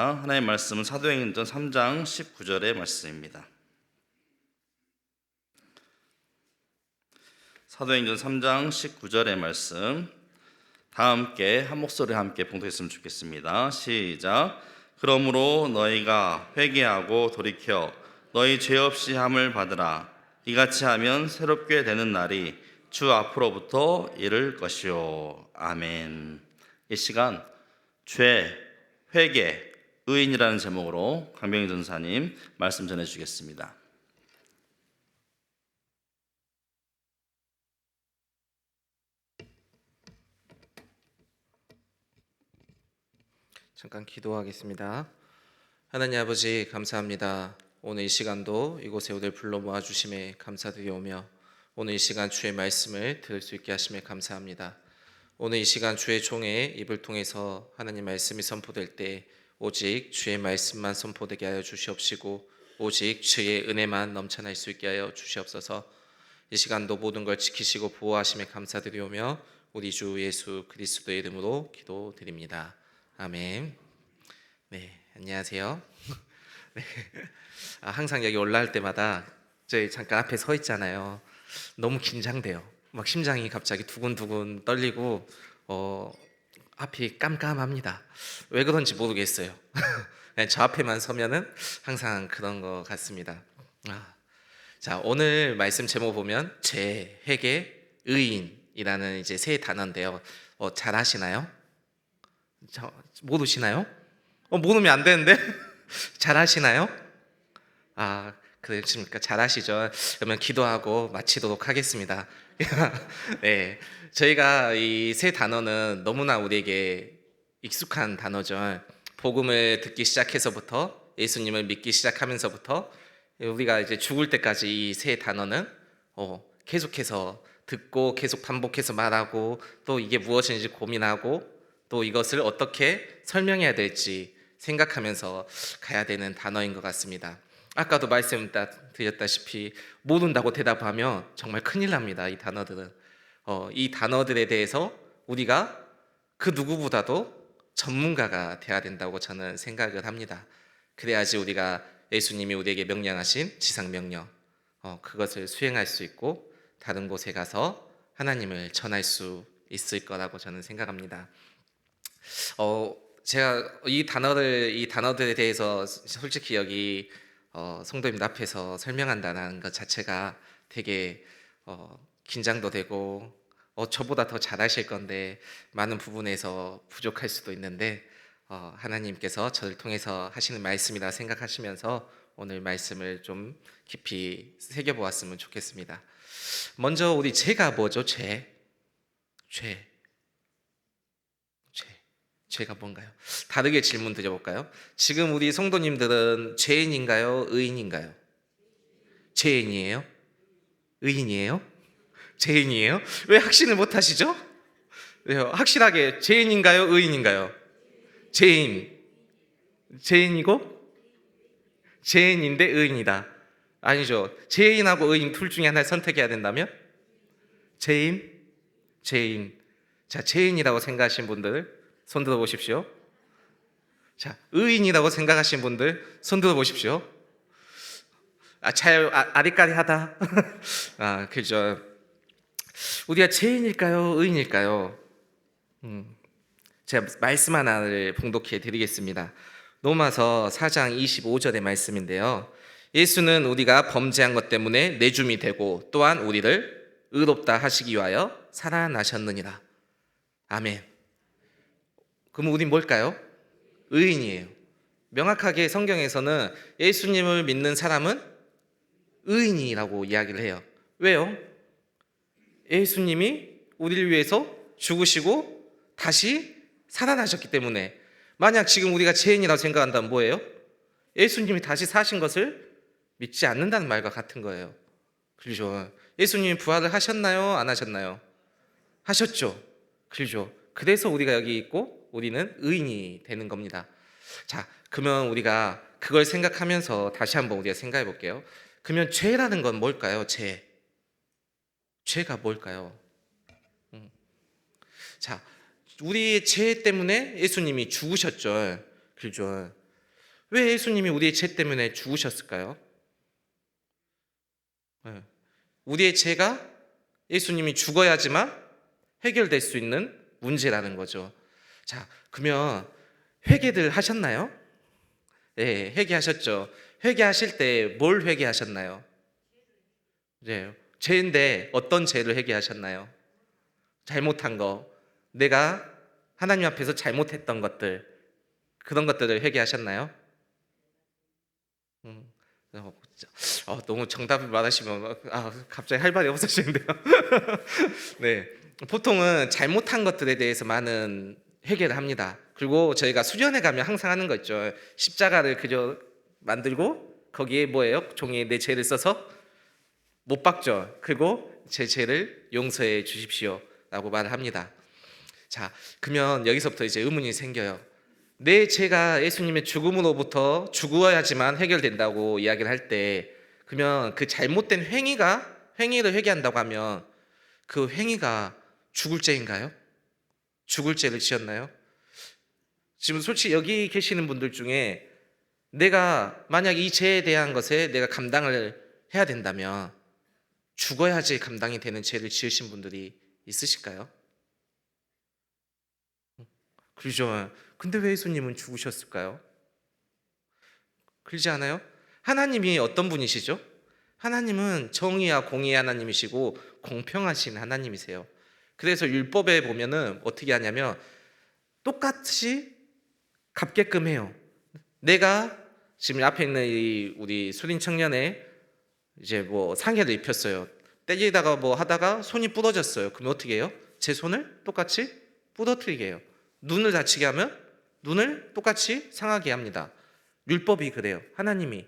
하나님의 말씀은 사도행전 3장 19절의 말씀입니다. 사도행전 3장 19절의 말씀, 다 함께 한 목소리 함께 봉독했으면 좋겠습니다. 시작. 그러므로 너희가 회개하고 돌이켜 너희 죄 없이 함을 받으라. 이같이 하면 새롭게 되는 날이 주 앞으로부터 이를 것이요. 아멘. 이 시간 죄, 회개, 의인이라는 제목으로 강병희 전사님 말씀 전해주시겠습니다. 잠깐 기도하겠습니다. 하나님 아버지, 감사합니다. 오늘 이 시간도 이곳에 우리를 불러 모아주심에 감사드리오며 오늘 이 시간 주의 말씀을 들을 수 있게 하심에 감사합니다. 오늘 이 시간 주의 종의 입을 통해서 하나님 말씀이 선포될 때 오직 주의 말씀만 선포되게 하여 주시옵시고 오직 주의 은혜만 넘쳐날 수 있게 하여 주시옵소서. 이 시간도 모든 걸 지키시고 보호하심에 감사드리오며 우리 주 예수 그리스도의 이름으로 기도드립니다. 아멘. 네, 안녕하세요. 네. 항상 여기 올라올 때마다 저희 잠깐 앞에 서 있잖아요. 너무 긴장돼요. 막 심장이 갑자기 두근두근 떨리고 앞이 깜깜합니다. 왜 그런지 모르겠어요. 그냥 저 앞에만 서면은 항상 그런 것 같습니다. 자, 오늘 말씀 제목 보면 죄, 회개, 의인이라는 이제 세 단어인데요. 잘 아시나요? 모르시나요? 모르면 안 되는데. 잘 아시나요? 그러십니까? 잘 아시죠? 그러면 기도하고 마치도록 하겠습니다. 네, 저희가 이 세 단어는 너무나 우리에게 익숙한 단어죠. 복음을 듣기 시작해서부터 예수님을 믿기 시작하면서부터 우리가 이제 죽을 때까지 이 세 단어는 계속해서 듣고 계속 반복해서 말하고 또 이게 무엇인지 고민하고 또 이것을 어떻게 설명해야 될지 생각하면서 가야 되는 단어인 것 같습니다. 아까도 말씀드렸다시피 모른다고 대답하면 정말 큰일 납니다. 이 단어들은 이 단어들에 대해서 우리가 그 누구보다도 전문가가 돼야 된다고 저는 생각을 합니다. 그래야지 우리가 예수님이 우리에게 명령하신 지상명령 그것을 수행할 수 있고 다른 곳에 가서 하나님을 전할 수 있을 거라고 저는 생각합니다. 제가 이 단어들에 대해서 솔직히 여기 성도님들 앞에서 설명한다는 것 자체가 되게 긴장도 되고 저보다 더 잘하실 건데 많은 부분에서 부족할 수도 있는데 하나님께서 저를 통해서 하시는 말씀이라 생각하시면서 오늘 말씀을 좀 깊이 새겨보았으면 좋겠습니다. 먼저 우리 죄가 뭐죠? 죄가 뭔가요? 다르게 질문 드려볼까요? 지금 우리 성도님들은 죄인인가요? 의인인가요? 죄인이에요? 의인이에요? 죄인이에요? 왜 확신을 못 하시죠? 왜요? 확실하게 죄인인가요? 의인인가요? 죄인이고 죄인인데 의인이다. 아니죠. 죄인하고 의인 둘 중에 하나를 선택해야 된다면? 죄인. 자, 죄인이라고 생각하신 분들 손 들어 보십시오. 자, 의인이라고 생각하신 분들 손 들어 보십시오. 아리까리하다. 그죠. 우리가 죄인일까요? 의인일까요? 제가 말씀 하나를 봉독해 드리겠습니다. 로마서 4장 25절의 말씀인데요. 예수는 우리가 범죄한 것 때문에 내줌이 되고 또한 우리를 의롭다 하시기 위하여 살아나셨느니라. 아멘. 그럼 우린 뭘까요? 의인이에요. 명확하게 성경에서는 예수님을 믿는 사람은 의인이라고 이야기를 해요. 왜요? 예수님이 우리를 위해서 죽으시고 다시 살아나셨기 때문에. 만약 지금 우리가 죄인이라고 생각한다면 뭐예요? 예수님이 다시 사신 것을 믿지 않는다는 말과 같은 거예요. 그렇죠? 예수님이 부활을 하셨나요? 안 하셨나요? 하셨죠. 그렇죠? 그래서 우리가 여기 있고 우리는 의인이 되는 겁니다. 자, 그러면 우리가 그걸 생각하면서 다시 한번 우리가 생각해 볼게요. 그러면 죄라는 건 뭘까요? 죄가 뭘까요? 자, 우리의 죄 때문에 예수님이 죽으셨죠. 그렇죠? 왜 예수님이 우리의 죄 때문에 죽으셨을까요? 네. 우리의 죄가 예수님이 죽어야지만 해결될 수 있는 문제라는 거죠. 자, 그러면 회개들 하셨나요? 네, 회개하셨죠. 회개하실 때 뭘 회개하셨나요? 네, 죄인데 어떤 죄를 회개하셨나요? 잘못한 거, 내가 하나님 앞에서 잘못했던 것들, 그런 것들을 회개하셨나요? 음, 너무 정답을 말하시면 갑자기 할 말이 없어지는데요. 네, 보통은 잘못한 것들에 대해서 많은 회개를 합니다. 그리고 저희가 수련회 가면 항상 하는 거 있죠. 십자가를 그려 만들고 거기에 뭐예요? 종이에 내 죄를 써서 못 박죠. 그리고 제 죄를 용서해 주십시오라고 말을 합니다. 자, 그러면 여기서부터 이제 의문이 생겨요. 내 죄가 예수님의 죽음으로부터 죽어야지만 해결된다고 이야기를 할 때, 그러면 그 잘못된 행위를 회개한다고 하면 그 행위가 죽을 죄인가요? 죽을 죄를 지었나요? 지금 솔직히 여기 계시는 분들 중에 내가 만약 이 죄에 대한 것에 내가 감당을 해야 된다면 죽어야지 감당이 되는 죄를 지으신 분들이 있으실까요? 그러죠. 근데 왜 예수님은 죽으셨을까요? 그러지 않아요? 하나님이 어떤 분이시죠? 하나님은 정의와 공의의 하나님이시고 공평하신 하나님이세요. 그래서 율법에 보면은 어떻게 하냐면 똑같이 갚게끔 해요. 내가 지금 앞에 있는 이 우리 수린 청년의 이제 뭐 상해를 입혔어요. 때리다가 뭐 하다가 손이 부러졌어요. 그럼 어떻게 해요? 제 손을 똑같이 부러뜨리게 해요. 눈을 다치게 하면 눈을 똑같이 상하게 합니다. 율법이 그래요. 하나님이.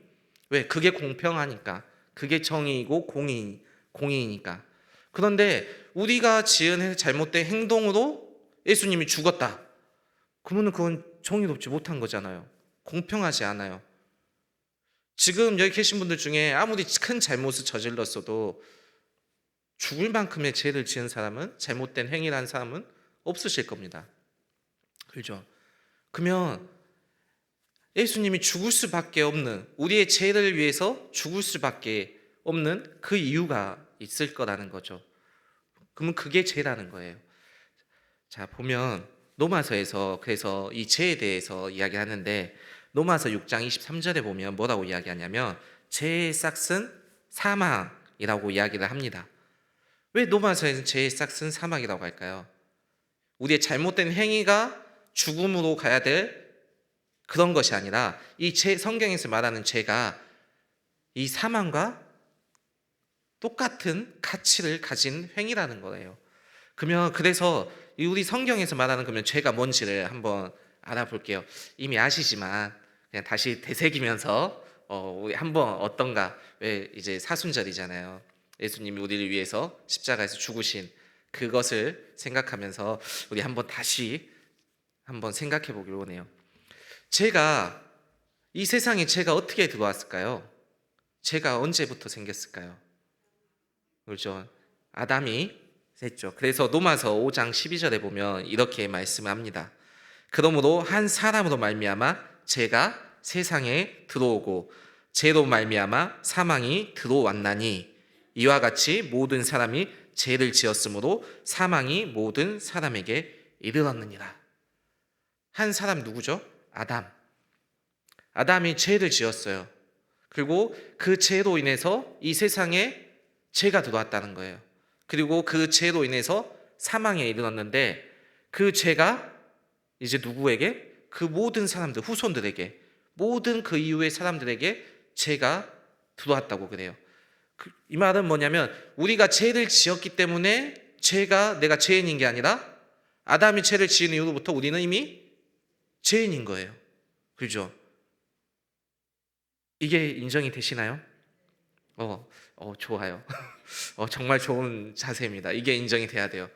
왜? 그게 공평하니까. 그게 정의이고 공의이니까. 그런데 우리가 지은 잘못된 행동으로 예수님이 죽었다. 그러면 그건 정의롭지 못한 거잖아요. 공평하지 않아요. 지금 여기 계신 분들 중에 아무리 큰 잘못을 저질렀어도 죽을 만큼의 죄를 지은 사람은, 잘못된 행위를 한 사람은 없으실 겁니다. 그렇죠? 그러면 예수님이 죽을 수밖에 없는, 우리의 죄를 위해서 죽을 수밖에 없는 그 이유가 있을 거라는 거죠. 그러면 그게 죄라는 거예요. 자, 보면 로마서에서 그래서 이 죄에 대해서 이야기하는데, 로마서 6장 23절에 보면 뭐라고 이야기하냐면 죄의 싹은 사망이라고 이야기를 합니다. 왜 로마서에는 죄의 싹은 사망이라고 할까요? 우리의 잘못된 행위가 죽음으로 가야 될 그런 것이 아니라 이 성경에서 말하는 죄가 이 사망과 똑같은 가치를 가진 행위라는 거예요. 그러면 그래서 우리 성경에서 말하는 그러면 죄가 뭔지를 한번 알아볼게요. 이미 아시지만 그냥 다시 되새기면서 우리 한번 어떤가. 왜 이제 사순절이잖아요. 예수님이 우리를 위해서 십자가에서 죽으신 그것을 생각하면서 우리 한번 다시 한번 생각해 보기로 원해요. 이 세상에 죄가 어떻게 들어왔을까요? 죄가 언제부터 생겼을까요? 그렇죠. 아담이 했죠. 그래서 로마서 5장 12절에 보면 이렇게 말씀합니다. 그러므로 한 사람으로 말미암아 죄가 세상에 들어오고 죄로 말미암아 사망이 들어왔나니 이와 같이 모든 사람이 죄를 지었으므로 사망이 모든 사람에게 이르렀느니라. 한 사람 누구죠? 아담이 죄를 지었어요. 그리고 그 죄로 인해서 이 세상에 죄가 들어왔다는 거예요. 그리고 그 죄로 인해서 사망에 이르렀는데 그 죄가 이제 누구에게? 그 모든 사람들, 후손들에게, 모든 그 이후의 사람들에게 죄가 들어왔다고 그래요. 이 말은 뭐냐면 우리가 죄를 지었기 때문에 내가 죄인인 게 아니라 아담이 죄를 지은 이후로부터 우리는 이미 죄인인 거예요. 그렇죠? 이게 인정이 되시나요? 좋아요. 정말 좋은 자세입니다. 이게 인정이 돼야 돼요.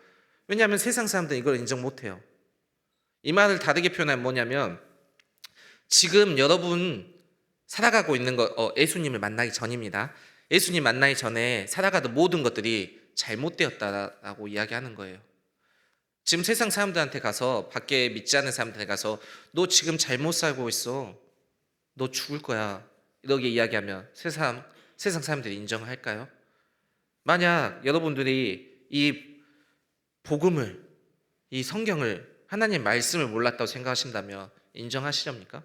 왜냐하면 세상 사람들은 이걸 인정 못해요. 이 말을 다르게 표현하면 뭐냐면 지금 여러분 살아가고 있는 거 예수님을 만나기 전입니다. 예수님 만나기 전에 살아가던 모든 것들이 잘못되었다라고 이야기하는 거예요. 지금 세상 사람들한테 가서, 밖에 믿지 않는 사람들한테 가서 너 지금 잘못 살고 있어. 너 죽을 거야. 이렇게 이야기하면 세상 사람들이 인정할까요? 만약 여러분들이 이 복음을, 이 성경을, 하나님 말씀을 몰랐다고 생각하신다면 인정하시렵니까?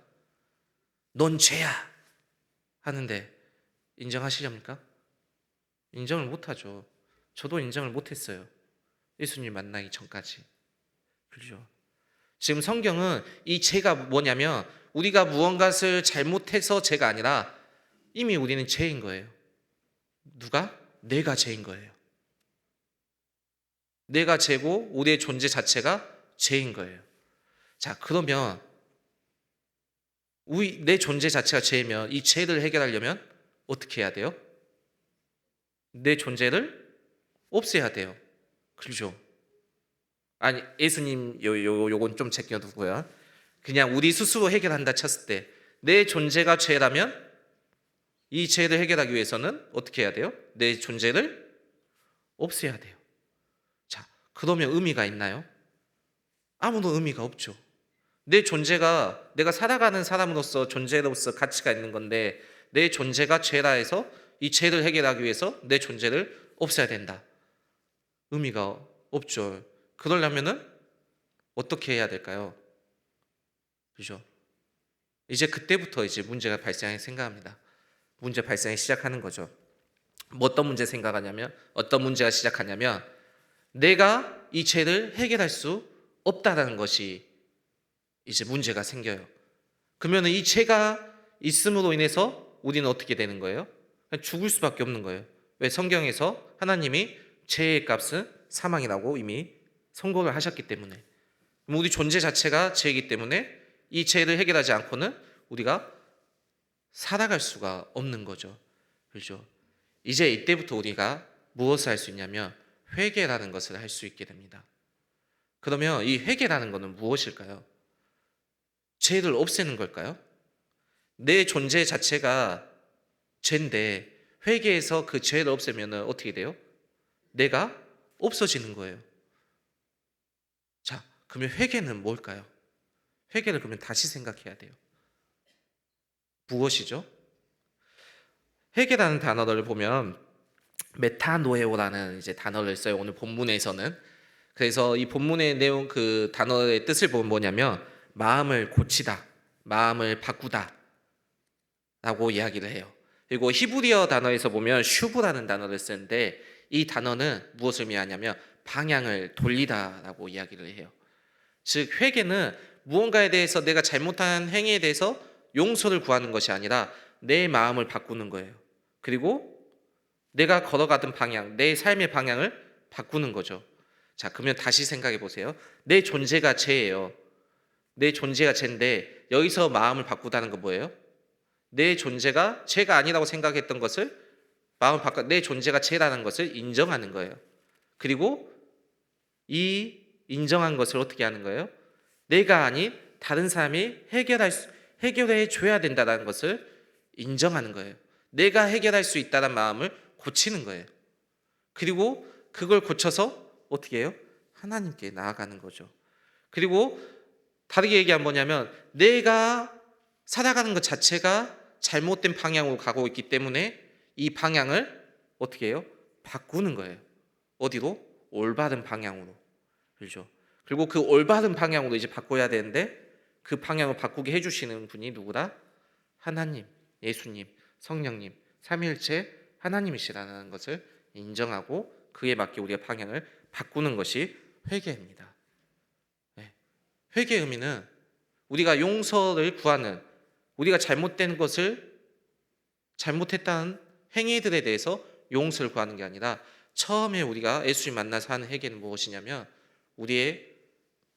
넌 죄야 하는데 인정하시렵니까? 인정을 못하죠. 저도 인정을 못했어요. 예수님 만나기 전까지. 그렇죠? 지금 성경은 이 죄가 뭐냐면 우리가 무언가를 잘못해서 죄가 아니라 이미 우리는 죄인 거예요. 누가? 내가 죄인 거예요. 내가 죄고 우리의 존재 자체가 죄인 거예요. 자, 그러면 내 존재 자체가 죄이면 이 죄를 해결하려면 어떻게 해야 돼요? 내 존재를 없애야 돼요. 그렇죠? 아니, 예수님 요건 좀 제껴두고요. 그냥 우리 스스로 해결한다 쳤을 때 내 존재가 죄라면 이 죄를 해결하기 위해서는 어떻게 해야 돼요? 내 존재를 없애야 돼요. 자, 그러면 의미가 있나요? 아무도 의미가 없죠. 내 존재가 내가 살아가는 사람으로서 존재로서 가치가 있는 건데 내 존재가 죄라 해서 이 죄를 해결하기 위해서 내 존재를 없애야 된다. 의미가 없죠. 그러려면은 어떻게 해야 될까요? 그죠? 이제 그때부터 이제 문제가 발생하기 생각합니다. 문제 발생이 시작하는 거죠. 뭐 어떤 문제 생각하냐면 어떤 문제가 시작하냐면 내가 이 죄를 해결할 수 없다라는 것이 이제 문제가 생겨요. 그러면 이 죄가 있음으로 인해서 우리는 어떻게 되는 거예요? 죽을 수밖에 없는 거예요. 왜? 성경에서 하나님이 죄의 값은 사망이라고 이미 선고를 하셨기 때문에. 우리 존재 자체가 죄이기 때문에 이 죄를 해결하지 않고는 우리가 살아갈 수가 없는 거죠. 그렇죠? 이제 이때부터 우리가 무엇을 할 수 있냐면 회개라는 것을 할 수 있게 됩니다. 그러면 이 회개라는 것은 무엇일까요? 죄를 없애는 걸까요? 내 존재 자체가 죄인데 회개해서 그 죄를 없애면 어떻게 돼요? 내가 없어지는 거예요. 자, 그러면 회개는 뭘까요? 회개를 그러면 다시 생각해야 돼요. 무엇이죠? 회개라는 단어를 보면 메타노에오라는 이제 단어를 써요. 오늘 본문에서는. 그래서 이 본문의 내용 그 단어의 뜻을 보면 뭐냐면 마음을 고치다, 마음을 바꾸다 라고 이야기를 해요. 그리고 히브리어 단어에서 보면 슈브라는 단어를 쓰는데 이 단어는 무엇을 의미하냐면 방향을 돌리다라고 이야기를 해요. 즉 회개는 무언가에 대해서 내가 잘못한 행위에 대해서 용서를 구하는 것이 아니라 내 마음을 바꾸는 거예요. 그리고 내가 걸어가던 방향, 내 삶의 방향을 바꾸는 거죠. 자, 그러면 다시 생각해 보세요. 내 존재가 죄예요. 내 존재가 죄인데 여기서 마음을 바꾸다는 건 뭐예요? 내 존재가 죄가 아니라고 생각했던 것을 마음을 바꿔 내 존재가 죄라는 것을 인정하는 거예요. 그리고 이 인정한 것을 어떻게 하는 거예요? 내가 아닌 다른 사람이 해결해 줘야 된다는 것을 인정하는 거예요. 내가 해결할 수 있다는 마음을 고치는 거예요. 그리고 그걸 고쳐서 어떻게 해요? 하나님께 나아가는 거죠. 그리고 다르게 얘기하면 뭐냐면 내가 살아가는 것 자체가 잘못된 방향으로 가고 있기 때문에 이 방향을 어떻게 해요? 바꾸는 거예요. 어디로? 올바른 방향으로. 그렇죠? 그리고 그 올바른 방향으로 이제 바꿔야 되는데 그 방향을 바꾸게 해주시는 분이 누구다? 하나님, 예수님, 성령님, 삼위일체 하나님이시라는 것을 인정하고 그에 맞게 우리의 방향을 바꾸는 것이 회개입니다. 네. 회개의 의미는 우리가 용서를 구하는 우리가 잘못된 것을 잘못했다는 행위들에 대해서 용서를 구하는 게 아니라 처음에 우리가 예수님 만나서 하는 회개는 무엇이냐면 우리의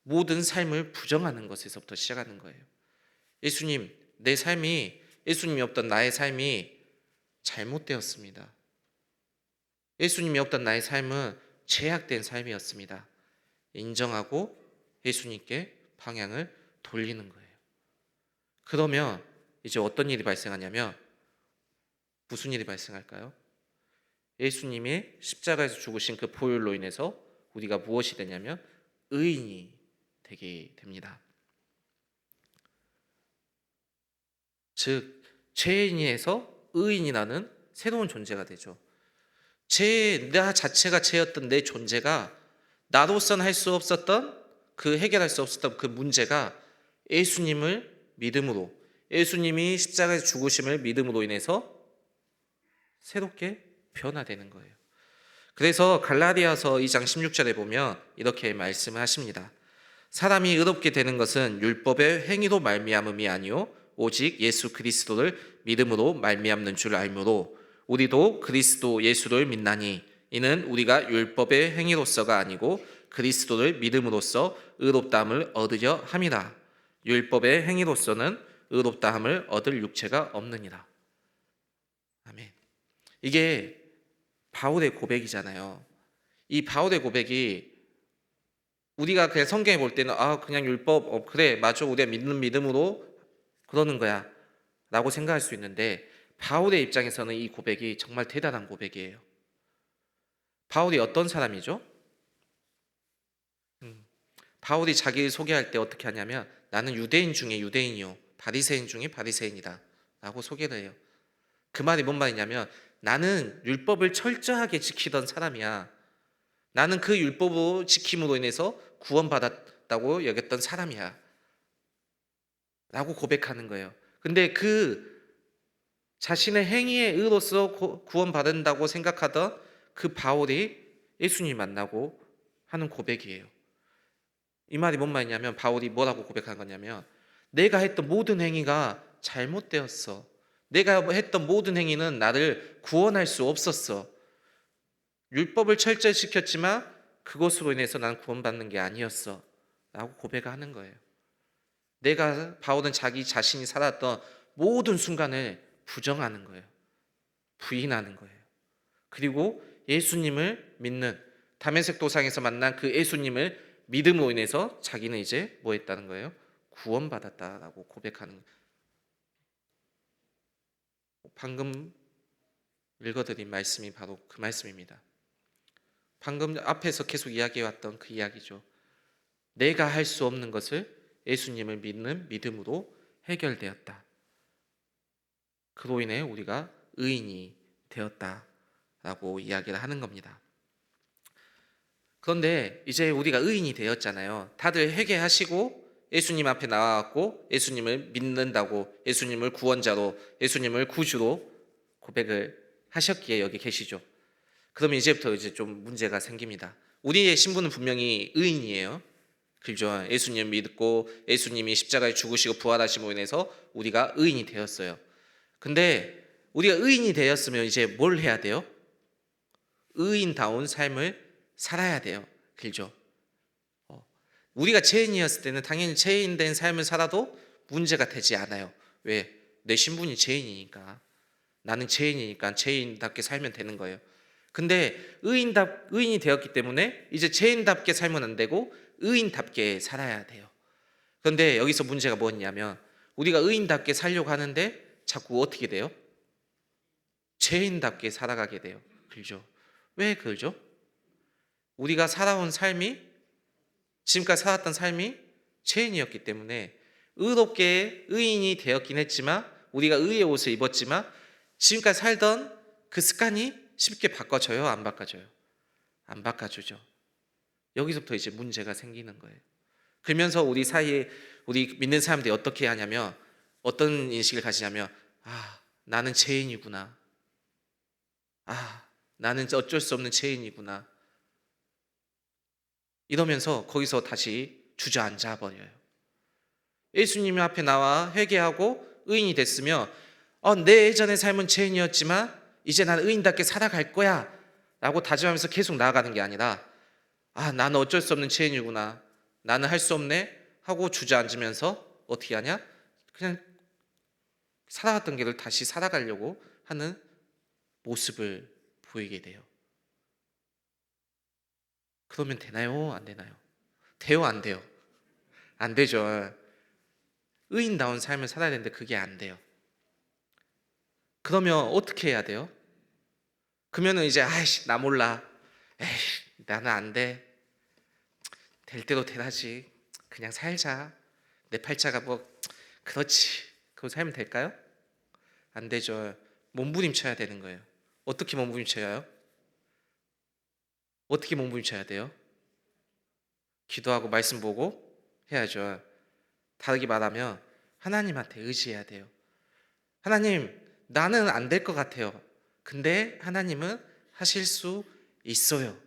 모든 삶을 부정하는 것에서부터 시작하는 거예요. 예수님, 내 삶이 예수님이 없던 나의 삶이 잘못되었습니다. 예수님이 없던 나의 삶은 죄악된 삶이었습니다. 인정하고 예수님께 방향을 돌리는 거예요. 그러면 이제 어떤 일이 발생하냐면 무슨 일이 발생할까요? 예수님이 십자가에서 죽으신 그 보혈로 인해서 우리가 무엇이 되냐면 의인이 되게 됩니다. 즉 죄인에서 의인이라는 새로운 존재가 되죠. 나 자체가 죄였던 내 존재가 나로서는 할 수 없었던 그 해결할 수 없었던 그 문제가 예수님을 믿음으로, 예수님이 십자가에서 죽으심을 믿음으로 인해서 새롭게 변화되는 거예요. 그래서 갈라디아서 2장 16절에 보면 이렇게 말씀을 하십니다. 사람이 의롭게 되는 것은 율법의 행위로 말미암음이 아니요 오직 예수 그리스도를 믿음으로 말미암는 줄 알므로 우리도 그리스도 예수를 믿나니 이는 우리가 율법의 행위로서가 아니고 그리스도를 믿음으로써 의롭다함을 얻으려 함이라. 율법의 행위로서는 의롭다함을 얻을 육체가 없느니라. 아멘. 이게 바울의 고백이잖아요. 이 바울의 고백이 우리가 그냥 성경에 볼 때는 그냥 율법 그래 맞아 우리가 믿는 믿음으로 그러는 거야 라고 생각할 수 있는데 바울의 입장에서는 이 고백이 정말 대단한 고백이에요. 바울이 어떤 사람이죠? 바울이 자기를 소개할 때 어떻게 하냐면 나는 유대인 중에 유대인이요 바리새인 중에 바리새인이다 라고 소개를 해요. 그 말이 뭔 말이냐면 나는 율법을 철저하게 지키던 사람이야. 나는 그 율법을 지킴으로 인해서 구원받았다고 여겼던 사람이야 라고 고백하는 거예요. 근데 그 자신의 행위의 의로서 구원받는다고 생각하던 그 바울이 예수님 만나고 하는 고백이에요. 이 말이 뭔 말이냐면 바울이 뭐라고 고백한 거냐면 내가 했던 모든 행위가 잘못되었어. 내가 했던 모든 행위는 나를 구원할 수 없었어. 율법을 철저히 지켰지만 그것으로 인해서 난 구원받는 게 아니었어 라고 고백하는 거예요. 바울은 자기 자신이 살았던 모든 순간을 부정하는 거예요. 부인하는 거예요. 그리고 예수님을 믿는 다메섹 도상에서 만난 그 예수님을 믿음으로 인해서 자기는 이제 뭐 했다는 거예요? 구원받았다라고 고백하는 거예요. 방금 읽어드린 말씀이 바로 그 말씀입니다. 방금 앞에서 계속 이야기해왔던 그 이야기죠. 내가 할 수 없는 것을 예수님을 믿는 믿음으로 해결되었다. 그로 인해 우리가 의인이 되었다라고 이야기를 하는 겁니다. 그런데 이제 우리가 의인이 되었잖아요. 다들 회개하시고 예수님 앞에 나와갖고 예수님을 믿는다고 예수님을 구원자로 예수님을 구주로 고백을 하셨기에 여기 계시죠. 그러면 이제부터 이제 좀 문제가 생깁니다. 우리의 신분은 분명히 의인이에요. 그죠? 예수님 믿고 예수님이 십자가에 죽으시고 부활하심으로 인해서 우리가 의인이 되었어요. 근데 우리가 의인이 되었으면 이제 뭘 해야 돼요? 의인다운 삶을 살아야 돼요. 그죠? 우리가 죄인이었을 때는 당연히 죄인된 삶을 살아도 문제가 되지 않아요. 왜? 내 신분이 죄인이니까. 나는 죄인이니까 죄인답게 살면 되는 거예요. 근데 의인이 되었기 때문에 이제 죄인답게 살면 안 되고 의인답게 살아야 돼요. 그런데 여기서 문제가 뭐냐면 우리가 의인답게 살려고 하는데 자꾸 어떻게 돼요? 죄인답게 살아가게 돼요. 그렇죠? 왜 그러죠? 우리가 살아온 삶이 지금까지 살았던 삶이 죄인이었기 때문에 의롭게 의인이 되었긴 했지만 우리가 의의 옷을 입었지만 지금까지 살던 그 습관이 쉽게 바꿔져요? 안 바꿔져요? 안 바꿔주죠. 여기서부터 이제 문제가 생기는 거예요. 그러면서 우리 사이에 우리 믿는 사람들이 어떻게 하냐면 어떤 인식을 가지냐면 나는 죄인이구나. 나는 어쩔 수 없는 죄인이구나. 이러면서 거기서 다시 주저앉아 버려요. 예수님 앞에 나와 회개하고 의인이 됐으면 내 예전의 삶은 죄인이었지만 이제 난 의인답게 살아갈 거야 라고 다짐하면서 계속 나아가는 게 아니라 나는 어쩔 수 없는 죄인이구나. 나는 할 수 없네 하고 주저앉으면서 어떻게 하냐? 그냥 살아왔던 길을 다시 살아가려고 하는 모습을 보이게 돼요. 그러면 되나요? 안 되나요? 돼요? 안 돼요? 안 되죠. 의인다운 삶을 살아야 되는데 그게 안 돼요. 그러면 어떻게 해야 돼요? 그러면은 이제 나 몰라. 나는 안 돼. 될 대로 되라지. 그냥 살자. 내 팔자가 그렇지. 그거 살면 될까요? 안 되죠. 몸부림쳐야 되는 거예요. 어떻게 몸부림쳐요? 어떻게 몸부림쳐야 돼요? 기도하고 말씀 보고 해야죠. 다르게 말하면 하나님한테 의지해야 돼요. 하나님, 나는 안 될 것 같아요. 근데 하나님은 하실 수 있어요.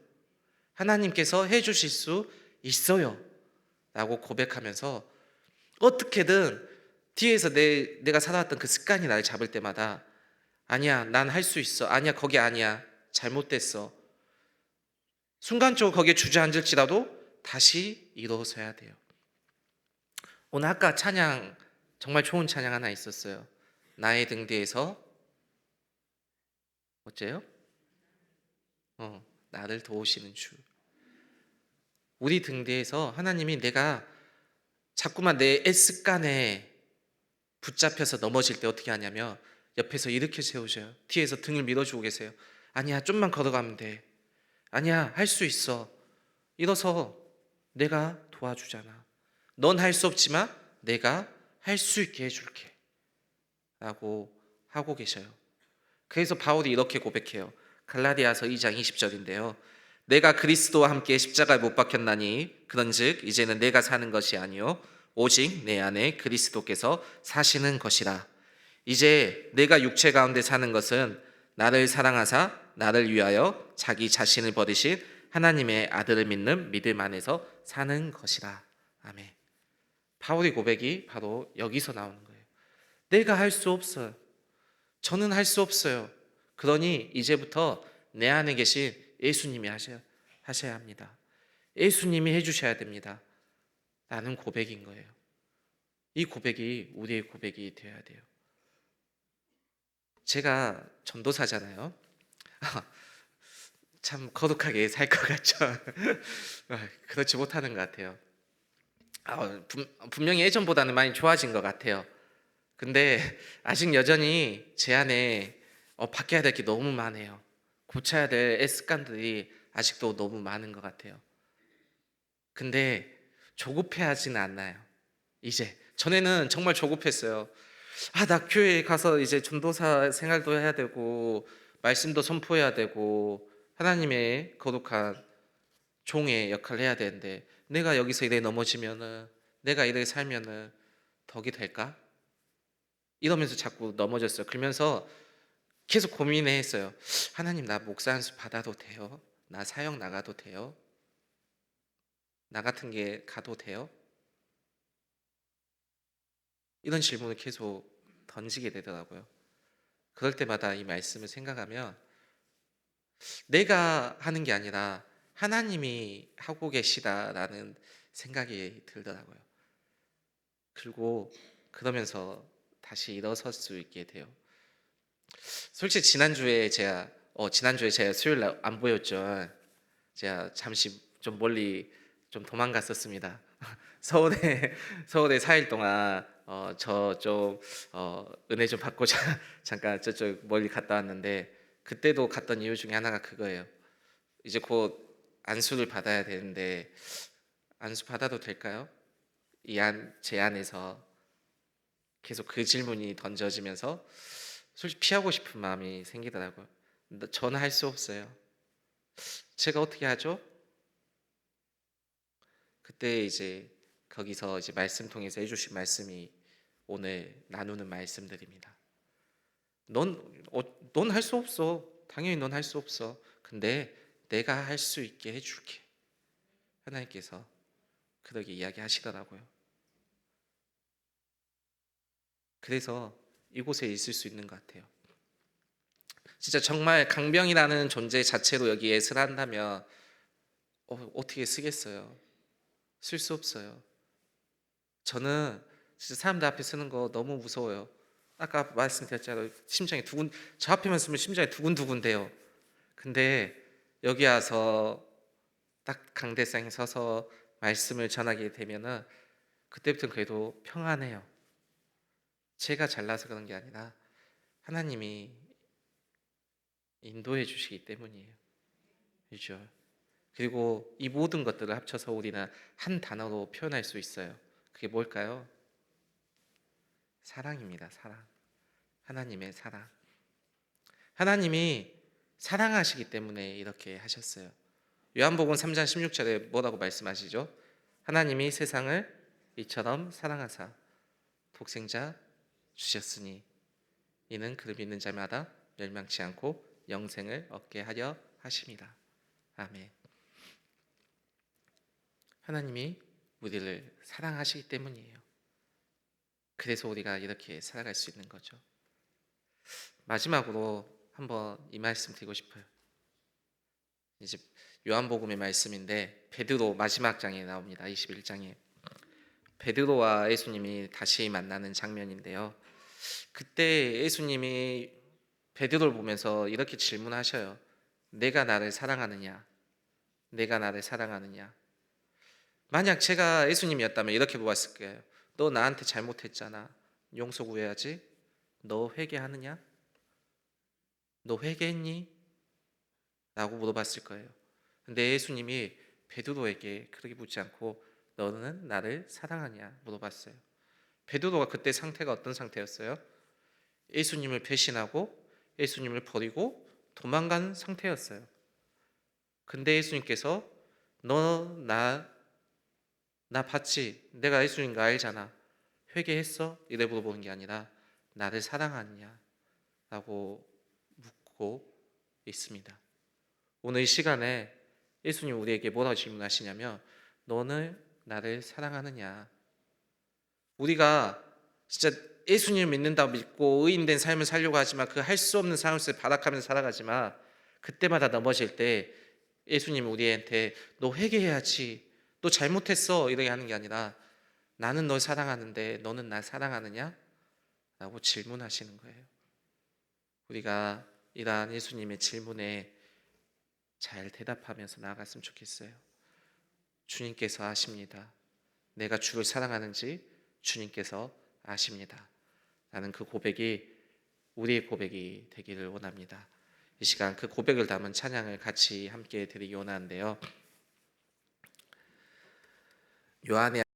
하나님께서 해주실 수 있어요. 라고 고백하면서 어떻게든 뒤에서 내가 살아왔던 그 습관이 나를 잡을 때마다 아니야, 난 할 수 있어. 아니야, 거기 아니야. 잘못됐어. 순간적으로 거기에 주저앉을지라도 다시 일어서야 돼요. 오늘 아까 찬양, 정말 좋은 찬양 하나 있었어요. 나의 등 뒤에서 어째요? 나를 도우시는 주. 우리 등 뒤에서 하나님이 내가 자꾸만 내 습관에 붙잡혀서 넘어질 때 어떻게 하냐면 옆에서 일으켜 세우셔요. 뒤에서 등을 밀어주고 계세요. 아니야, 좀만 걸어가면 돼. 아니야, 할 수 있어. 일어서, 내가 도와주잖아. 넌 할 수 없지만 내가 할 수 있게 해줄게. 라고 하고 계셔요. 그래서 바울이 이렇게 고백해요. 갈라디아서 2장 20절인데요. 내가 그리스도와 함께 십자가에 못 박혔나니 그런즉 이제는 내가 사는 것이 아니요 오직 내 안에 그리스도께서 사시는 것이라. 이제 내가 육체 가운데 사는 것은 나를 사랑하사 나를 위하여 자기 자신을 버리신 하나님의 아들을 믿는 믿음 안에서 사는 것이라. 아멘. 바울의 고백이 바로 여기서 나오는 거예요. 내가 할 수 없어요. 저는 할 수 없어요. 그러니 이제부터 내 안에 계신 예수님이 하셔야 합니다. 예수님이 해주셔야 됩니다. 라는 고백인 거예요. 이 고백이 우리의 고백이 되어야 돼요. 제가 전도사잖아요. 참 거룩하게 살 것 같죠? 그렇지 못하는 것 같아요. 분명히 예전보다는 많이 좋아진 것 같아요. 근데 아직 여전히 제 안에 바뀌어야 될 게 너무 많아요. 고쳐야 될 습관들이 아직도 너무 많은 것 같아요. 근데 조급해하지는 않나요? 이제 전에는 정말 조급했어요. 나 교회에 가서 이제 전도사 생활도 해야 되고 말씀도 선포해야 되고 하나님의 거룩한 종의 역할을 해야 되는데 내가 여기서 이래 넘어지면은 내가 이래 살면은 덕이 될까? 이러면서 자꾸 넘어졌어요. 그러면서 계속 고민해 했어요. 하나님, 나 목사 한 수 받아도 돼요? 나 사역 나가도 돼요? 나 같은 게 가도 돼요? 이런 질문을 계속 던지게 되더라고요. 그럴 때마다 이 말씀을 생각하면 내가 하는 게 아니라 하나님이 하고 계시다라는 생각이 들더라고요. 그리고 그러면서 다시 일어설 수 있게 돼요. 솔직히 지난주에 제가 수요일 날 안 보였죠. 제가 잠시 좀 멀리 좀 도망갔었습니다. 서울에 4일 동안 저 좀 은혜 좀 받고자 잠깐 저쪽 멀리 갔다 왔는데 그때도 갔던 이유 중에 하나가 그거예요. 이제 곧 안수를 받아야 되는데 안수 받아도 될까요? 제 안에서 계속 그 질문이 던져지면서 솔직히 피하고 싶은 마음이 생기더라고요. 저는 할 수 없어요. 제가 어떻게 하죠? 그때 이제 거기서 이제 말씀 통해서 해주신 말씀이 오늘 나누는 말씀들입니다. 넌 할 수 없어. 당연히 넌 할 수 없어. 근데 내가 할 수 있게 해줄게. 하나님께서 그렇게 이야기하시더라고요. 그래서 이곳에 있을 수 있는 것 같아요. 진짜 정말 강병이라는 존재 자체로 여기에 한다면 어떻게 쓰겠어요? 쓸 수 없어요. 저는 진짜 사람들 앞에 쓰는 거 너무 무서워요. 아까 말씀드렸잖아요. 저 앞에만 쓰면 심장이 두근두근돼요. 근데 여기 와서 딱 강대상에 서서 말씀을 전하게 되면은 그때부터는 그래도 평안해요. 제가 잘나서 그런 게 아니라 하나님이 인도해 주시기 때문이에요. 그렇죠? 그리고 이 모든 것들을 합쳐서 우리는 한 단어로 표현할 수 있어요. 그게 뭘까요? 사랑입니다. 사랑. 하나님의 사랑. 하나님이 사랑하시기 때문에 이렇게 하셨어요. 요한복음 3장 16절에 뭐라고 말씀하시죠? 하나님이 세상을 이처럼 사랑하사 독생자 주셨으니 이는 그를 믿는 자마다 멸망치 않고 영생을 얻게 하려 하심이라. 아멘. 하나님이 우리를 사랑하시기 때문이에요. 그래서 우리가 이렇게 살아갈 수 있는 거죠. 마지막으로 한번 이 말씀 드리고 싶어요. 이제 요한복음의 말씀인데 베드로 마지막 장에 나옵니다. 21장에 베드로와 예수님이 다시 만나는 장면인데요. 그때 예수님이 베드로를 보면서 이렇게 질문하셔요. 내가 나를 사랑하느냐? 내가 나를 사랑하느냐? 만약 제가 예수님이었다면 이렇게 물어봤을 거예요. 너 나한테 잘못했잖아. 용서 구해야지. 너 회개하느냐? 너 회개했니? 라고 물어봤을 거예요. 근데 예수님이 베드로에게 그렇게 묻지 않고 너는 나를 사랑하냐 물어봤어요. 베드로가 그때 상태가 어떤 상태였어요? 예수님을 배신하고 예수님을 버리고 도망간 상태였어요. 근데 예수님께서 너 나 봤지? 내가 예수님 거 알잖아. 회개했어? 이래 물어보는 게 아니라 나를 사랑하느냐 라고 묻고 있습니다. 오늘 이 시간에 예수님 우리에게 뭐라고 질문하시냐면 너는 나를 사랑하느냐. 우리가 진짜 예수님을 믿는다고 믿고 의인된 삶을 살려고 하지만 그 할 수 없는 삶을 발악하면서 살아가지만 그때마다 넘어질 때 예수님이 우리한테 너 회개해야지, 너 잘못했어 이렇게 하는 게 아니라 나는 널 사랑하는데 너는 날 사랑하느냐? 라고 질문하시는 거예요. 우리가 이러한 예수님의 질문에 잘 대답하면서 나아갔으면 좋겠어요. 주님께서 아십니다. 내가 주를 사랑하는지 주님께서 아십니다. 라는 그 고백이 우리의 고백이 되기를 원합니다. 이 시간 그 고백을 담은 찬양을 같이 함께 드리기 원하는데요. 요한의